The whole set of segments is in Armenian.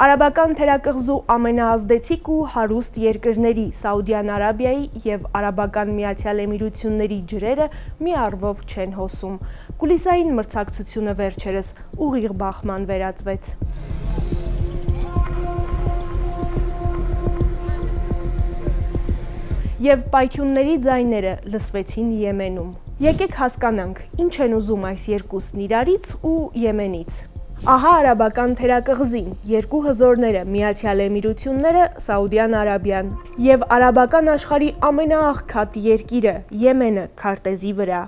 Արաբական թերակղզու ամենաազդեցիկ ու հարուստ երկրների Սաուդյան Արաբիայի և Արաբական Միացյալ Էմիրությունների ջրերը մի առվով չեն հոսում։ Կուլիսային մրցակցությունը վերջերս ուղիղ բախման վերածվեց։ Եվ պայթյունների ձայները լսվեցին Եմենում։ Եկեք հասկանանք, ինչ են ուզում այս երկուսն իրարից ու Եմենից։ Ահա արաբական թերակղզին, երկու հզորները, Միացյալ Էմիրությունները, Սաուդյան Արաբիան և արաբական աշխարհի ամենաաղքատ երկիրը, Եմենը, քարտեզի վրա։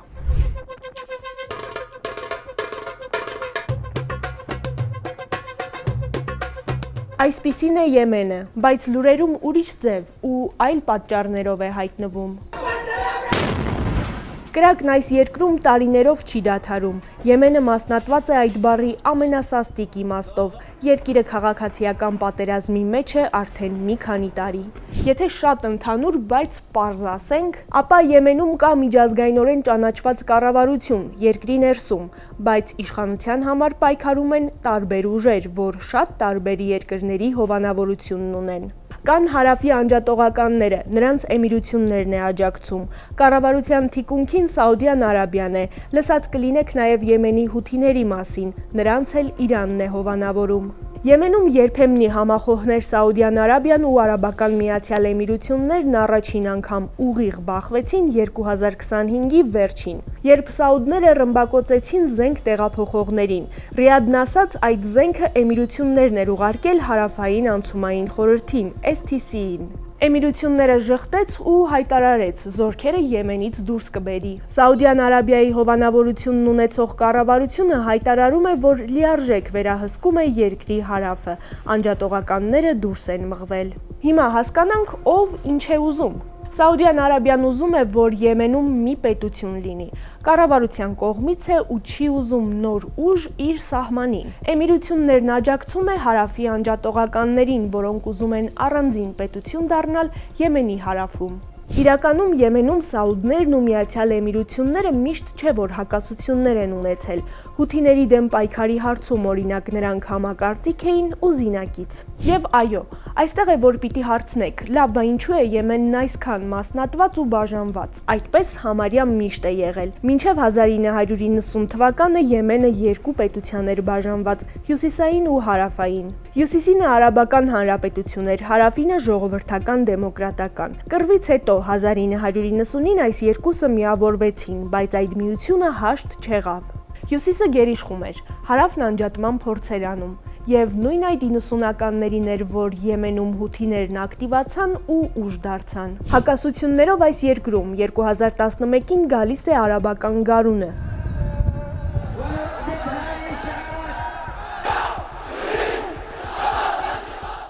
Այսպիսին է Եմենը, բայց լուրերում ուրիշ ձև ու այլ պատճառներով է հայտնվում։ Կրակն այս երկրում տարիներով չի դադարում։ Եմենը մասնատված է այդ բառի ամենասաստիկ իմաստով։ Երկիրը քաղաքացիական պատերազմի մեջ է արդեն մի քանի տարի։ Եթե շատ ընդհանուր, բայց պարզ ասենք, ապա Եմենում կա միջազգայինորեն ճանաչված կառավարություն երկրի ներսում, բայց իշխանության համար պայքարում են տարբեր ուժեր, որ շատ տարբեր երկրների հովանավորությունն ունեն։ Կան հարավի անջատողականները, նրանց էմիրություններն է աջակցում։ Կառավարության թիկունքին Սաուդյան Արաբիան է, լսած կլինեք նաև Եմենի հութիների մասին, նրանց էլ Իրանն է հովանավորում։ Եմենում երբեմնի համախոհներ Սաուդյան Արաբիան ու Արաբական Միացյալ Էմիրություններն առաջին անգամ ուղիղ բախվեցին 2025-ի վերջին, երբ սաուդները ռմբակոծեցին զենք տեղափոխողներին։ Ռիադն ասաց, այդ զենքը էմիրություններն էր ուղարկել հարավային անցումային խորհրդին, STC-ին։ Էմիրությունները ժխտեց ու հայտարարեց, զորքերը Եմենից դուրս կբերի։ Սաուդյան Արաբիայի հովանավորությունն ունեցող կառավարությունը հայտարարում է, որ լիարժեք վերահսկում է երկրի հարավը, անջատողականները դուրս են մղվել։ Հիմա հասկանանք, ով ինչ է ուզում։ Սաուդյան Արաբիան ուզում է, որ Եմենում մի պետություն լինի, կառավարության կողմից է ու չի ուզում նոր ուժ իր սահմանին։ Էմիրություններն աջակցում է հարավի անջատողականներին, որոնք ուզում են առանձին պետություն դառնալ Եմենի հարավում։ Իրականում Եմենում սաուդներն ու Միացյալ Էմիրությունները միշտ չէ, որ հակասություններ են ունեցել։ Հութիների դեմ պայքարի հարցում օրինակ նրանք համակարծիք էին ու զինակից։ Եվ այո, այստեղ է, որ պիտի հարցնեք, լավ, բա ինչու է Եմենն այսքան մասնատված ու բաժանված։ Այդպես համարյա միշտ է եղել։ Մինչև 1990 թվականը Եմենը երկու պետության էր բաժանված՝ հյուսիսային ու հարավային։ Հյուսիսինը Արաբական Հանրապետություն էր, հարավինը ժողովրդական դեմոկրատական։ Կռվից հետո 1990-ին այս երկուսը միավորվեցին, բայց այդ միությունը հաշտ չեղավ։ Հյուսիսը գերիշխում էր, հարավն անջատման փորձեր անում։ Եվ նույն այդ 90-ականներին էր, որ Եմենում հութիներն ակտիվացան ու ուժ դարձան։ Հակասություններով այս երկրում 2011-ին գալիս է արաբական գարունը։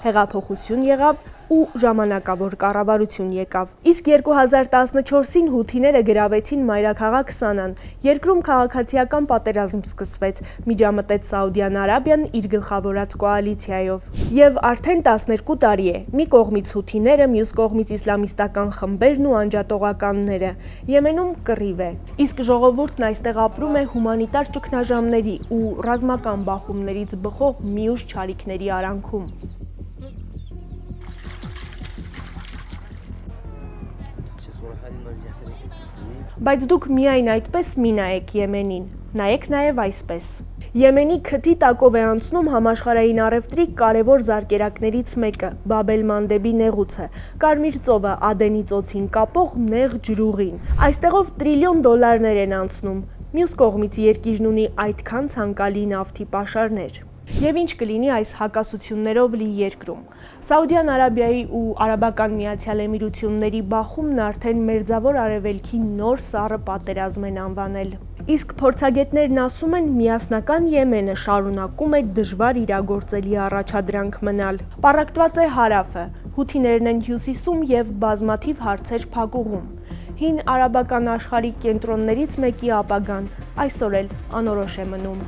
Հեղափոխություն եղավ ու ժամանակավոր կառավարություն եկավ։ Իսկ 2014-ին հութիները գրավեցին մայրաքաղաք Սանան, երկրում քաղաքացիական պատերազմ սկսվեց, միջամտեց Սաուդյան Արաբիան իր գլխավորած կոալիցիայով։ Եվ արդեն 12 տարի է, մի կողմից հութիները, մյուս կողմից իսլամիստական խմբերն ու անջատողականները։ Եմենում կռիվ է, իսկ ժողովուրդն այստեղ ապրում է հումանիտար ճգնաժամերի ու ռազմական բախումներից բխող մյուս չարիքների արանքում։ Բայց դուք միայն այդպես մի նայեք Եմենին, նայեք նաև այսպես։ Եմենի քթի տակով է անցնում համաշխարհային առևտրի կարևոր զարկերակներից մեկը՝ Բաբ էլ-Մանդեբի նեղուցը, Կարմիր ծովը Ադենի ծոցին կապող նեղ ջրուղին։ Այստեղով տրիլիոն դոլարներ են անցնում։ Մյուս կողմից երկիրն ունի այդքան ցանկալի նավթի պաշարներ։ Եվ ինչ կլինի այս հակասություններով լի երկրում։ Սաուդյան Արաբիայի ու Արաբական Միացյալ Էմիրությունների բախումն արդեն Մերձավոր Արևելքի նոր սառը պատերազմ են անվանել։ Իսկ փորձագետներն ասում են, միասնական Եմենը շարունակում է դժվար իրագործելի առաջադրանք մնալ։ Պառակտված է հարավը, հութիներն են հյուսիսում և բազմաթիվ հարցեր փակուղում։ Հին արաբական աշխարհի կենտրոններից մեկի ապագան այսօր էլ անորոշ է մնում։